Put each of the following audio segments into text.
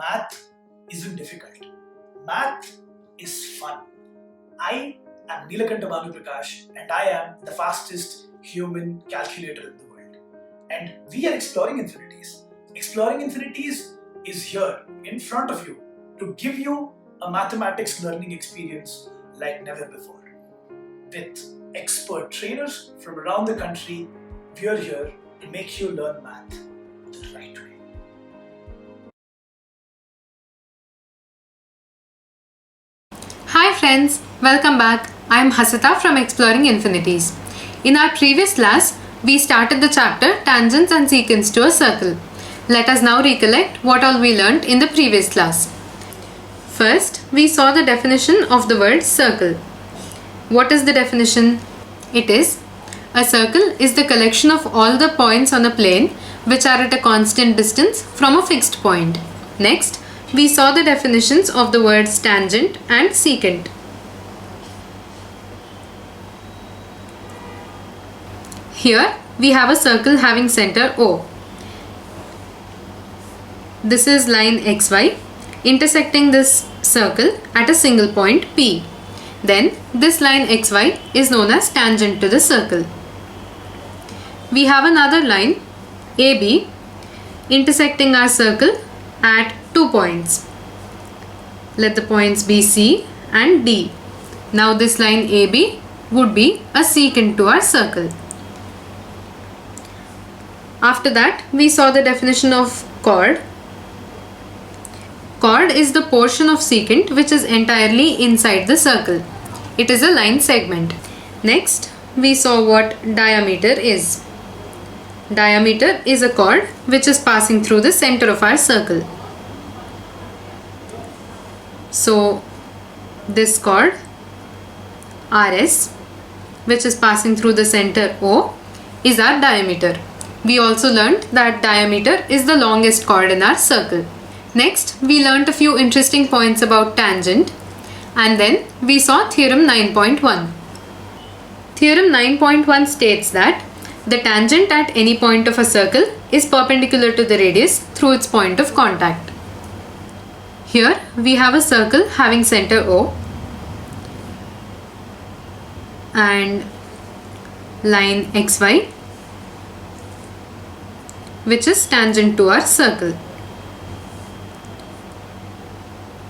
Math isn't difficult. Math is fun. I am Neelakanta Banu Prakash and I am the fastest human calculator in the world. And we are exploring infinities. Exploring infinities is here in front of you to give you a mathematics learning experience like never before. With expert trainers from around the country, we are here to make you learn math the right way. Hi friends, welcome back. I am Hasita from Exploring Infinities. In our previous class, we started the chapter Tangents and Secants to a Circle. Let us now recollect what all we learnt in the previous class. First, we saw the definition of the word circle. What is the definition? It is, a circle is the collection of all the points on a plane which are at a constant distance from a fixed point. Next, we saw the definitions of the words tangent and secant. Here we have a circle having center O. This is line XY intersecting this circle at a single point P. Then this line XY is known as tangent to the circle. We have another line AB intersecting our circle at 2 points. Let the points be C and D. Now this line AB would be a secant to our circle. After that, we saw the definition of chord. Chord is the portion of secant which is entirely inside the circle. It is a line segment. Next, we saw what diameter is. Diameter is a chord which is passing through the center of our circle. So, this chord RS, which is passing through the center O, is our diameter. We also learnt that diameter is the longest chord in our circle. Next, we learnt a few interesting points about tangent, and then we saw theorem 9.1. Theorem 9.1 states that the tangent at any point of a circle is perpendicular to the radius through its point of contact. Here we have a circle having center O and line XY which is tangent to our circle.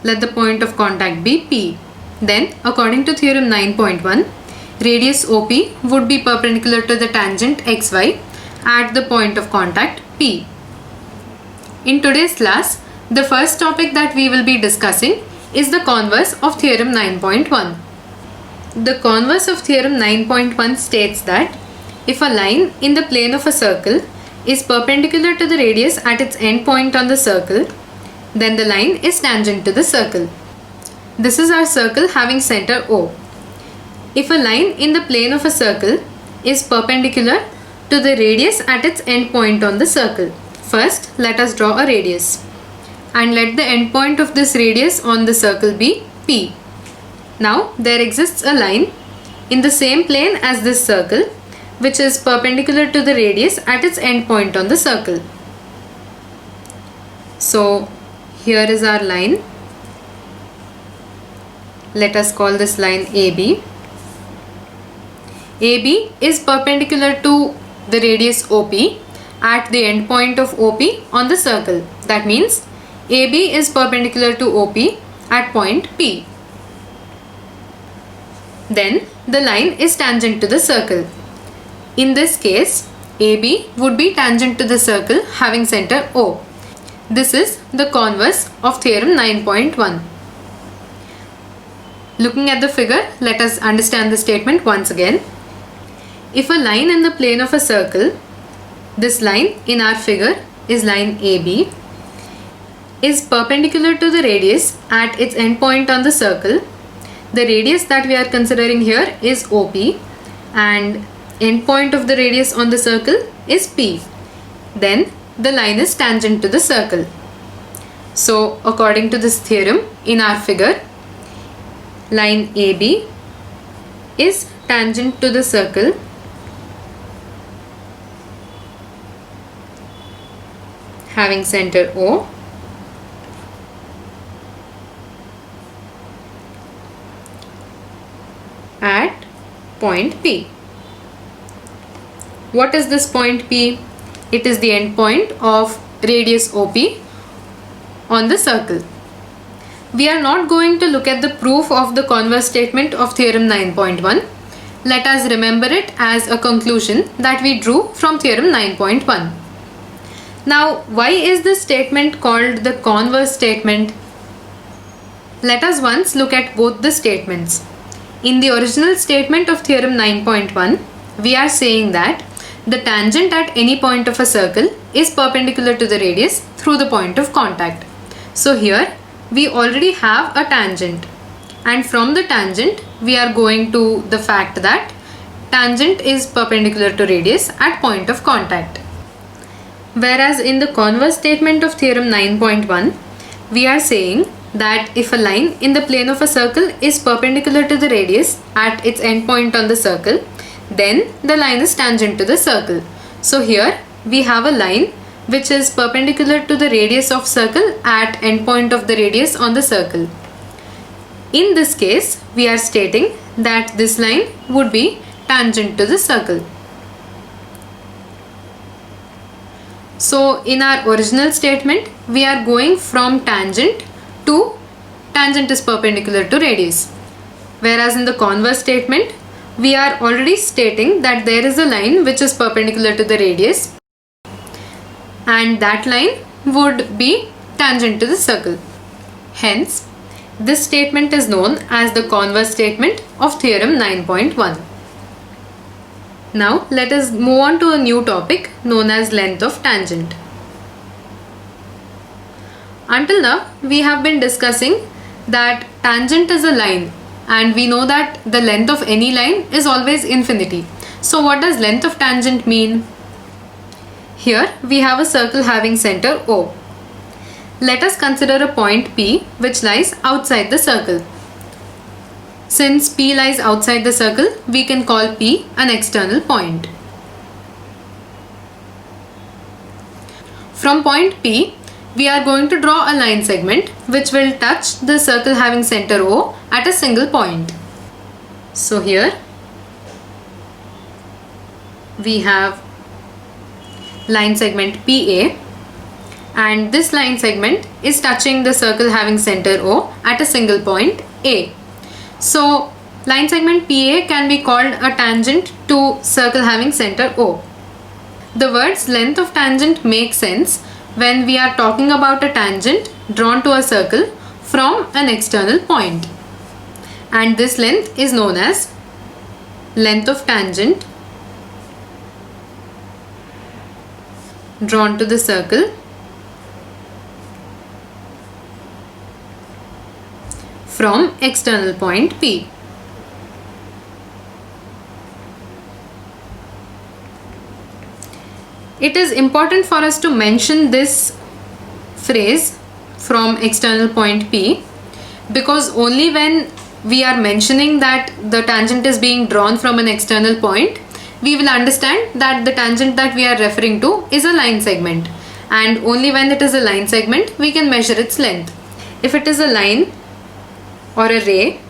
Let the point of contact be P. Then, according to theorem 9.1, radius OP would be perpendicular to the tangent XY at the point of contact P. In today's class, the first topic that we will be discussing is the converse of theorem 9.1. The converse of theorem 9.1 states that if a line in the plane of a circle is perpendicular to the radius at its end point on the circle, then the line is tangent to the circle. This is our circle having center O. If a line in the plane of a circle is perpendicular to the radius at its end point on the circle, first let us draw a radius and let the end point of this radius on the circle be P. Now there exists a line in the same plane as this circle which is perpendicular to the radius at its end point on the circle. So here is our line. Let us call this line AB. AB is perpendicular to the radius OP at the end point of OP on the circle. That means AB is perpendicular to OP at point P. Then the line is tangent to the circle. In this case, AB would be tangent to the circle having center O. This is the converse of theorem 9.1. Looking at the figure, let us understand the statement once again. If a line in the plane of a circle, this line in our figure is line AB, is perpendicular to the radius at its end point on the circle, the radius that we are considering here is OP and end point of the radius on the circle is P. Then the line is tangent to the circle. So according to this theorem in our figure, line AB is tangent to the circle having center O at point P. What is this point P? It is the endpoint of radius OP on the circle. We are not going to look at the proof of the converse statement of theorem 9.1. Let us remember it as a conclusion that we drew from theorem 9.1. Now, why is this statement called the converse statement? Let us once look at both the statements. In the original statement of theorem 9.1, we are saying that the tangent at any point of a circle is perpendicular to the radius through the point of contact. So here we already have a tangent, and from the tangent we are going to the fact that tangent is perpendicular to radius at point of contact. Whereas in the converse statement of theorem 9.1, we are saying that if a line in the plane of a circle is perpendicular to the radius at its endpoint on the circle, then the line is tangent to the circle. So here we have a line which is perpendicular to the radius of circle at endpoint of the radius on the circle. In this case, we are stating that this line would be tangent to the circle. So in our original statement, we are going from tangent to tangent is perpendicular to radius. Whereas in the converse statement, we are already stating that there is a line which is perpendicular to the radius, and that line would be tangent to the circle. Hence, this statement is known as the converse statement of theorem 9.1. Now let us move on to a new topic known as length of tangent. Until now, we have been discussing that tangent is a line, and we know that the length of any line is always infinity. So what does length of tangent mean? Here we have a circle having center O. Let us consider a point P which lies outside the circle. Since P lies outside the circle, we can call P an external point. From point P, we are going to draw a line segment which will touch the circle having center O at a single point. So here we have line segment PA, and this line segment is touching the circle having center O at a single point A. So line segment PA can be called a tangent to circle having center O. The words length of tangent make sense when we are talking about a tangent drawn to a circle from an external point, and this length is known as length of tangent drawn to the circle from external point P. It is important for us to mention this phrase from external point P, because only when we are mentioning that the tangent is being drawn from an external point, we will understand that the tangent that we are referring to is a line segment, and only when it is a line segment we can measure its length. If it is a line or a ray,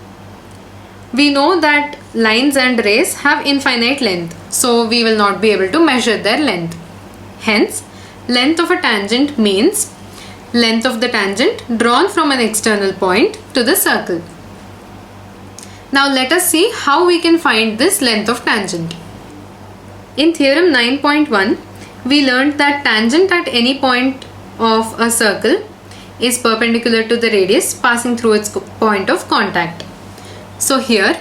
we know that lines and rays have infinite length, so we will not be able to measure their length. Hence, length of a tangent means length of the tangent drawn from an external point to the circle. Now let us see how we can find this length of tangent. In theorem 9.1, we learned that tangent at any point of a circle is perpendicular to the radius passing through its point of contact. So here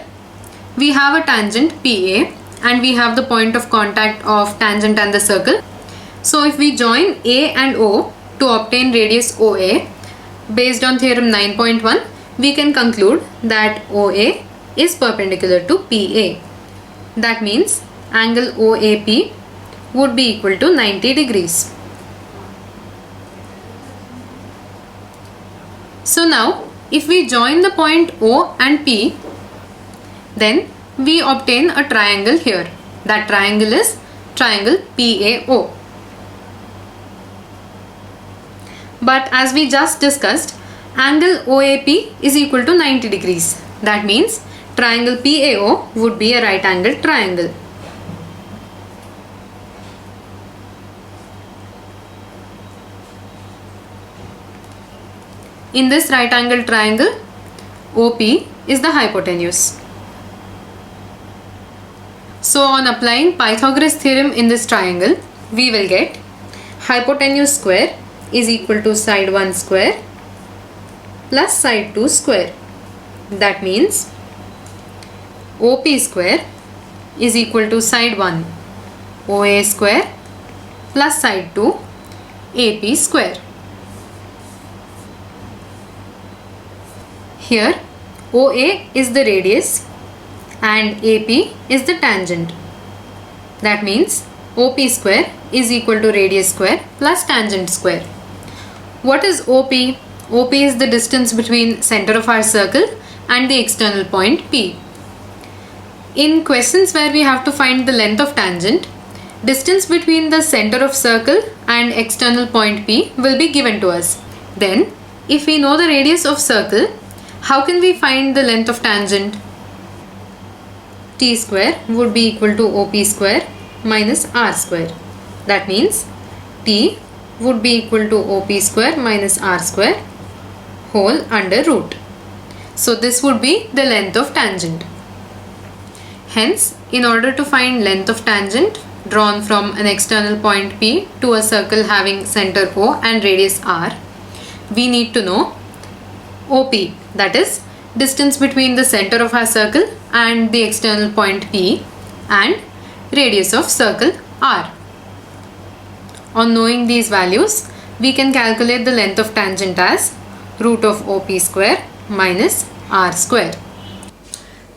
we have a tangent PA, and we have the point of contact of tangent and the circle. So if we join A and O to obtain radius OA, based on theorem 9.1, we can conclude that OA is perpendicular to PA. That means angle OAP would be equal to 90 degrees. So now if we join the point O and P, then we obtain a triangle here. That triangle is triangle PAO. But as we just discussed, angle OAP is equal to 90 degrees. That means triangle PAO would be a right angled triangle. In this right angled triangle, OP is the hypotenuse. So on applying Pythagoras theorem in this triangle, we will get hypotenuse square is equal to side 1 square plus side 2 square. That means OP square is equal to side 1 OA square plus side 2 AP square. Here OA is the radius and AP is the tangent. That means OP square is equal to radius square plus tangent square. What is OP? OP is the distance between center of our circle and the external point P. In questions where we have to find the length of tangent, distance between the center of circle and external point P will be given to us. Then, if we know the radius of circle, how can we find the length of tangent? T square would be equal to OP square minus R square. That means T would be equal to OP square minus R square whole under root. So this would be the length of tangent. Hence, in order to find length of tangent drawn from an external point P to a circle having center O and radius R, we need to know OP, that is distance between the center of our circle and the external point P, and radius of circle R. On knowing these values, we can calculate the length of tangent as root of OP square minus R square.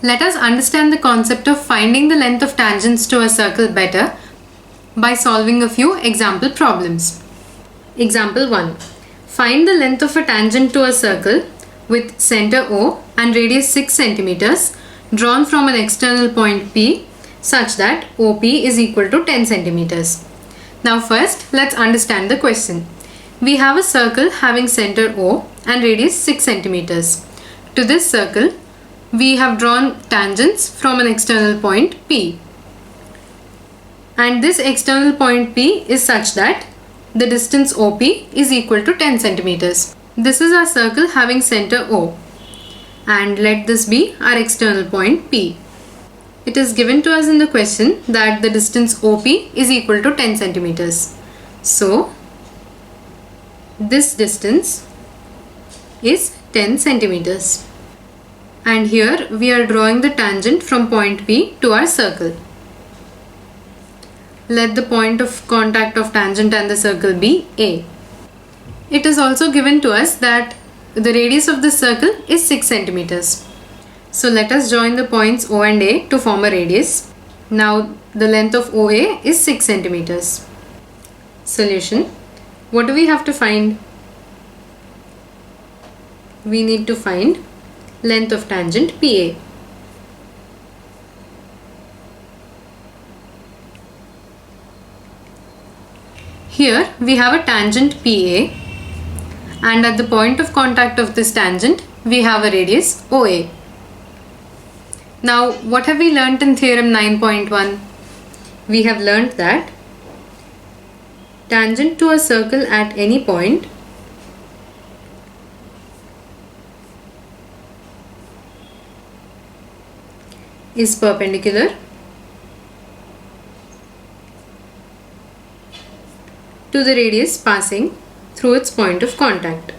Let us understand the concept of finding the length of tangents to a circle better by solving a few example problems. Example 1. Find the length of a tangent to a circle with center O and radius 6 cm drawn from an external point P such that OP is equal to 10 cm. Now first, let's understand the question. We have a circle having center O and radius 6 cm. To this circle, we have drawn tangents from an external point P. And this external point P is such that the distance OP is equal to 10 cm. This is our circle having center O. And let this be our external point P. It is given to us in the question that the distance OP is equal to 10 centimeters. So, this distance is 10 centimeters. And here we are drawing the tangent from point P to our circle. Let the point of contact of tangent and the circle be A. It is also given to us that the radius of this circle is 6 centimeters. So let us join the points O and A to form a radius. Now the length of OA is 6 centimeters. Solution. What do we have to find? We need to find length of tangent PA. Here we have a tangent PA, and at the point of contact of this tangent we have a radius OA. Now what have we learnt in theorem 9.1? We have learnt that tangent to a circle at any point is perpendicular to the radius passing through its point of contact.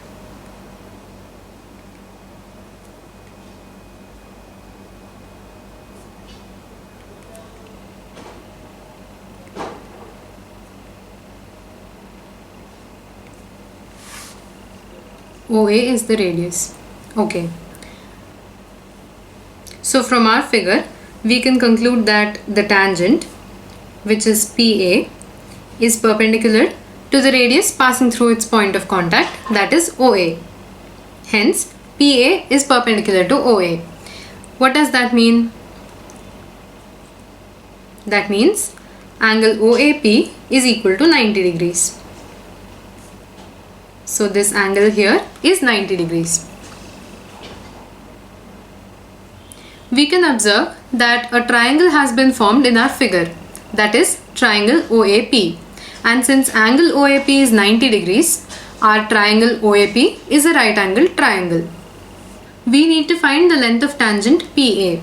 OA is the radius. Okay. So from our figure, we can conclude that the tangent, which is PA, is perpendicular to the radius passing through its point of contact, that is OA. Hence, PA is perpendicular to OA. What does that mean? That means angle OAP is equal to 90 degrees. So this angle here is 90 degrees. we can observe that a triangle has been formed in our figure, that is triangle OAP. And since angle OAP is 90 degrees, our triangle OAP is a right angle triangle. We need to find the length of tangent PA.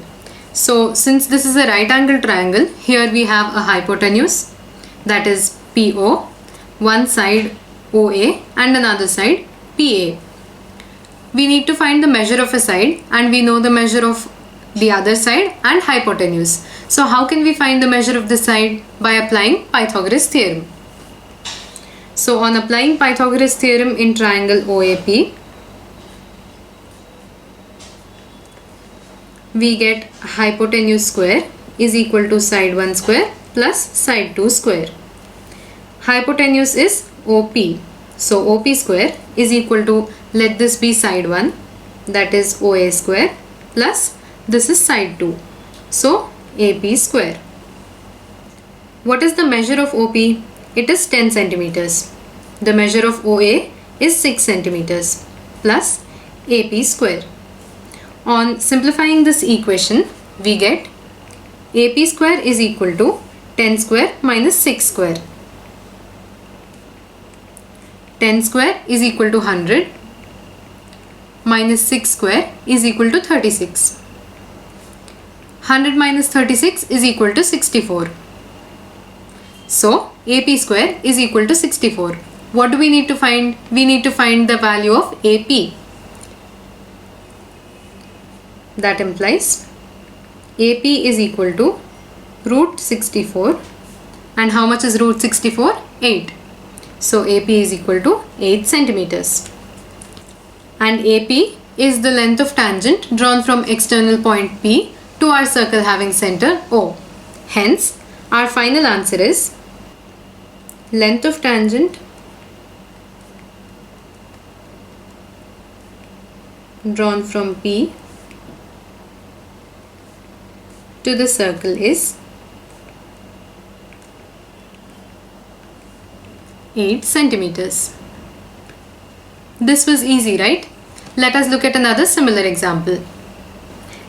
So since this is a right angle triangle, here we have a hypotenuse, that is PO, one side OA and another side PA. We need to find the measure of a side, and we know the measure of the other side and hypotenuse. So how can we find the measure of the side? By applying Pythagoras theorem. So on applying Pythagoras theorem in triangle OAP, we get hypotenuse square is equal to side 1 square plus side 2 square. Hypotenuse is OP. So OP square is equal to, let this be side 1, that is OA square, plus this is side 2. So AP square. What is the measure of OP? It is 10 centimeters. The measure of OA is 6 centimeters plus AP square. On simplifying this equation, we get AP square is equal to 10 square minus 6 square. 10 square is equal to 100 minus 6 square is equal to 36. 100 minus 36 is equal to 64. So AP square is equal to 64. What do we need to find? We need to find the value of AP. That implies AP is equal to root 64. And how much is root 64? 8. So AP is equal to 8 centimeters. And AP is the length of tangent drawn from external point P to our circle having center O. Hence, our final answer is length of tangent drawn from P to the circle is 8 centimeters. This was easy, right? Let us look at another similar example.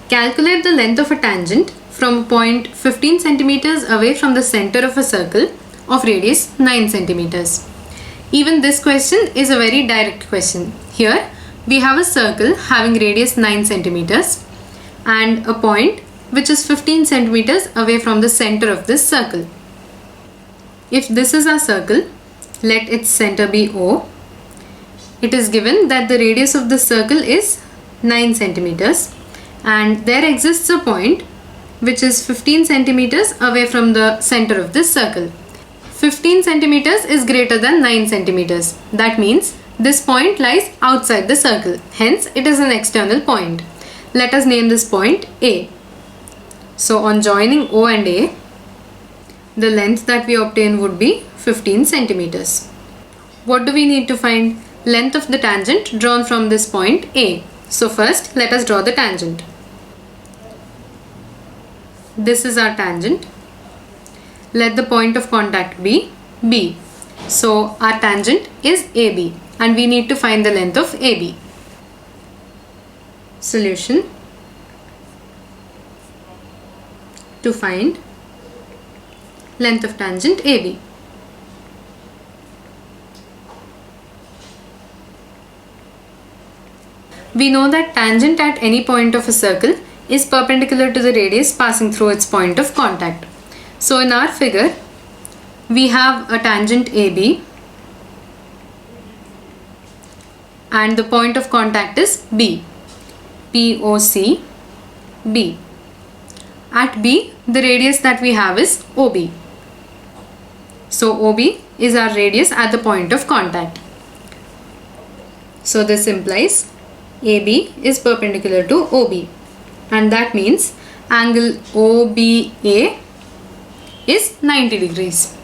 Calculate the length of a tangent from a point 15 centimeters away from the center of a circle of radius 9 centimeters. Even this question is a very direct question. Here we have a circle having radius 9 centimeters and a point which is 15 centimeters away from the center of this circle. If this is our circle, let its center be O. It is given that the radius of the circle is 9 centimeters and there exists a point which is 15 centimeters away from the center of this circle. 15 centimeters is greater than 9 centimeters. That means this point lies outside the circle. Hence, it is an external point. Let us name this point A. So, on joining O and A, the length that we obtain would be 15 centimeters. What do we need to find? Length of the tangent drawn from this point A. So, first, let us draw the tangent. This is our tangent. Let the point of contact be B. So our tangent is AB and we need to find the length of AB. Solution. To find length of tangent AB. We know that tangent at any point of a circle is perpendicular to the radius passing through its point of contact. So in our figure, we have a tangent AB and the point of contact is B, POC, B. At B, the radius that we have is OB. So OB is our radius at the point of contact. So this implies AB is perpendicular to OB and that means angle OBA is 90 degrees.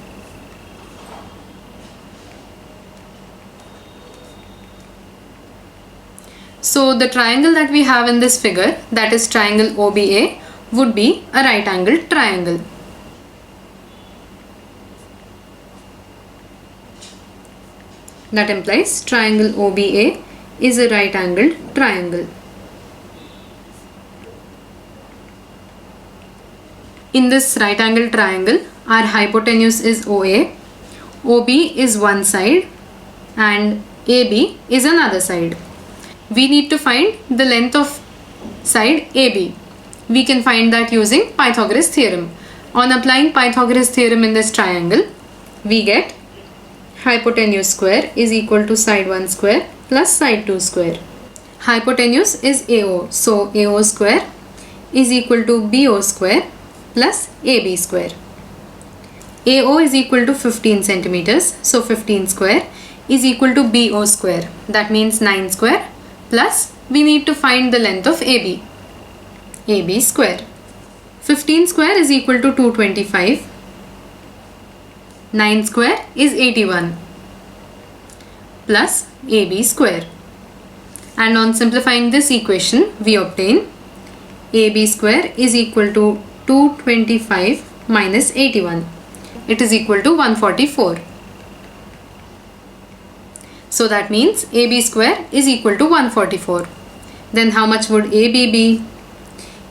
So the triangle that we have in this figure, that is triangle OBA, would be a right angled triangle. That implies triangle OBA is a right angled triangle. in this right angle triangle, our hypotenuse is OA, OB is one side and AB is another side. We need to find the length of side AB. We can find that using Pythagoras theorem. On applying Pythagoras theorem in this triangle, we get hypotenuse square is equal to side 1 square plus side 2 square. Hypotenuse is AO, so AO square is equal to BO square plus AB square. AO is equal to 15 centimeters, so 15 square is equal to BO square, that means 9 square, plus we need to find the length of AB, AB square. 15 square is equal to 225, 9 square is 81 plus AB square. And on simplifying this equation, we obtain AB square is equal to 225 minus 81. It is equal to 144. So that means AB square is equal to 144. Then how much would AB be?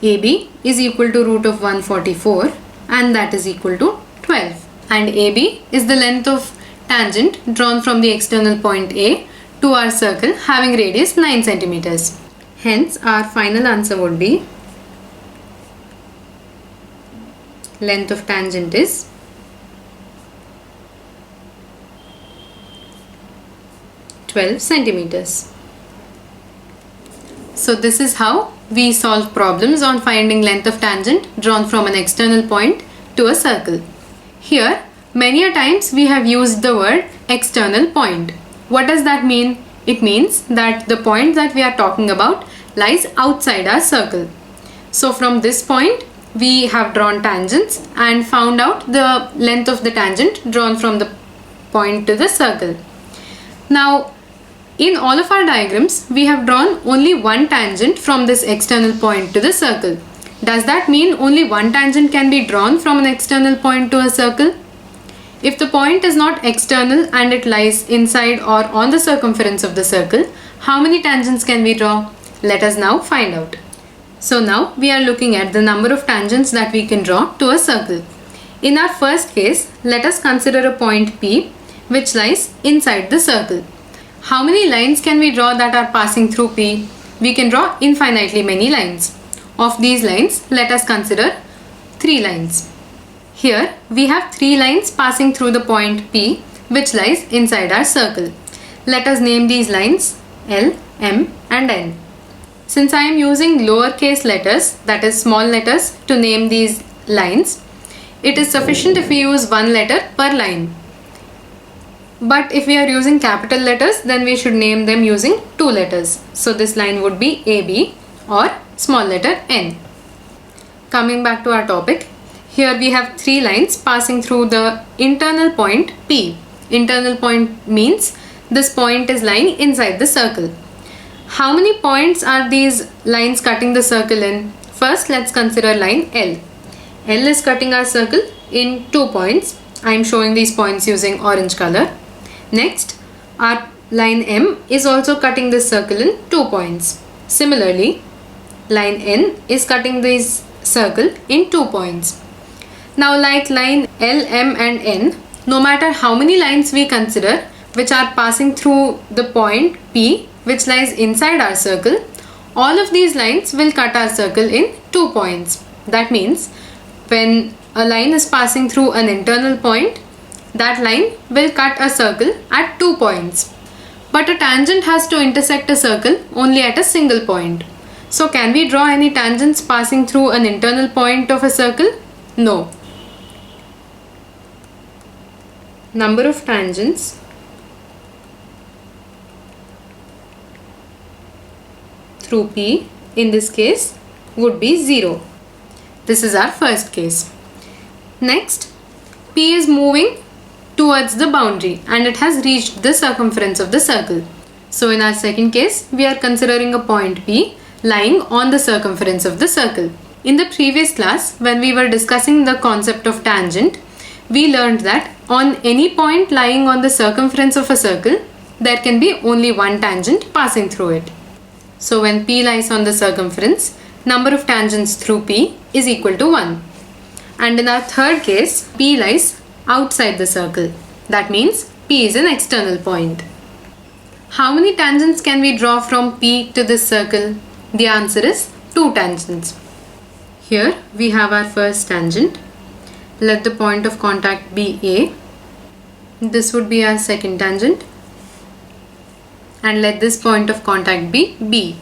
AB is equal to root of 144 and that is equal to 12. And AB is the length of tangent drawn from the external point A to our circle having radius 9 centimeters. Hence our final answer would be length of tangent is 12 centimeters. So this is how we solve problems on finding length of tangent drawn from an external point to a circle. Here, many a times we have used the word external point. What does that mean? It means that the point that we are talking about lies outside our circle. So from this point, we have drawn tangents and found out the length of the tangent drawn from the point to the circle. Now, in all of our diagrams, we have drawn only one tangent from this external point to the circle. Does that mean only one tangent can be drawn from an external point to a circle? If the point is not external and it lies inside or on the circumference of the circle, how many tangents can we draw? Let us now find out. So now we are looking at the number of tangents that we can draw to a circle. In our first case, let us consider a point P which lies inside the circle. How many lines can we draw that are passing through P? We can draw infinitely many lines. Of these lines, let us consider 3 lines. Here we have 3 lines passing through the point P which lies inside our circle. Let us name these lines L, M and N. Since I am using lowercase letters, that is small letters, to name these lines, it is sufficient if we use one letter per line. But if we are using capital letters, then we should name them using 2 letters. So this line would be AB or small letter N. Coming back to our topic, here we have 3 lines passing through the internal point P. Internal point means this point is lying inside the circle. How many points are these lines cutting the circle in? First, let's consider line L. L is cutting our circle in 2 points. I am showing these points using orange color. Next, our line M is also cutting this circle in 2 points. Similarly, line N is cutting this circle in 2 points. Now, like line L, M and N, no matter how many lines we consider which are passing through the point P which lies inside our circle, all of these lines will cut our circle in 2 points. That means when a line is passing through an internal point, that line will cut a circle at 2 points. But a tangent has to intersect a circle only at a single point. So can we draw any tangents passing through an internal point of a circle? No. Number of tangents through P in this case would be 0. This is our first case. Next, P is moving towards the boundary and it has reached the circumference of the circle. So in our second case, we are considering a point P lying on the circumference of the circle. In the previous class, when we were discussing the concept of tangent, we learned that on any point lying on the circumference of a circle, there can be only one tangent passing through it. So when P lies on the circumference, number of tangents through P is equal to 1. And in our third case, P lies outside the circle. That means P is an external point. How many tangents can we draw from P to this circle? The answer is 2 tangents. Here we have our first tangent. Let the point of contact be A. This would be our second tangent. And let this point of contact be B.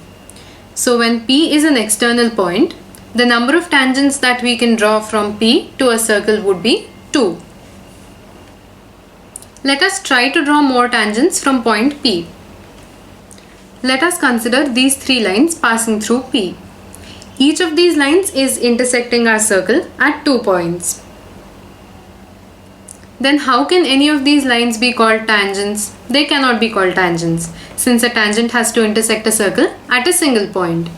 So when P is an external point, the number of tangents that we can draw from P to a circle would be 2. Let us try to draw more tangents from point P. Let us consider these 3 lines passing through P. Each of these lines is intersecting our circle at 2 points. Then how can any of these lines be called tangents? They cannot be called tangents, since a tangent has to intersect a circle at a single point.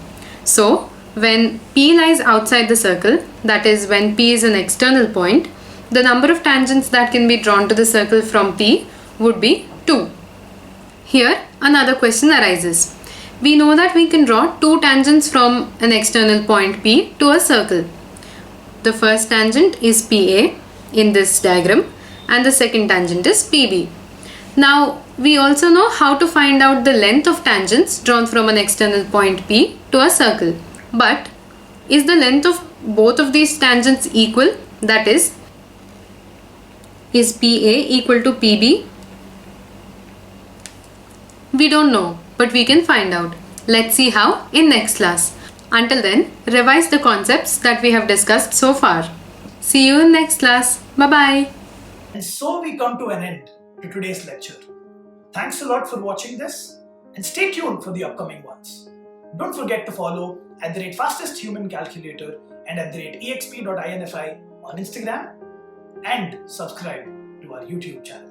So, when P lies outside the circle, that is when P is an external point, the number of tangents that can be drawn to the circle from P would be 2. Here, another question arises. We know that we can draw 2 tangents from an external point P to a circle. The first tangent is PA in this diagram and the second tangent is PB. Now, we also know how to find out the length of tangents drawn from an external point P to a circle. But, is the length of both of these tangents equal? That is PA equal to PB? We don't know, but we can find out. Let's see how in next class. Until then, revise the concepts that we have discussed so far. See you in next class. Bye-bye. And so we come to an end to today's lecture. Thanks a lot for watching this and stay tuned for the upcoming ones. Don't forget to follow @FastestHumanCalculator and @exp.infi on Instagram and subscribe to our YouTube channel.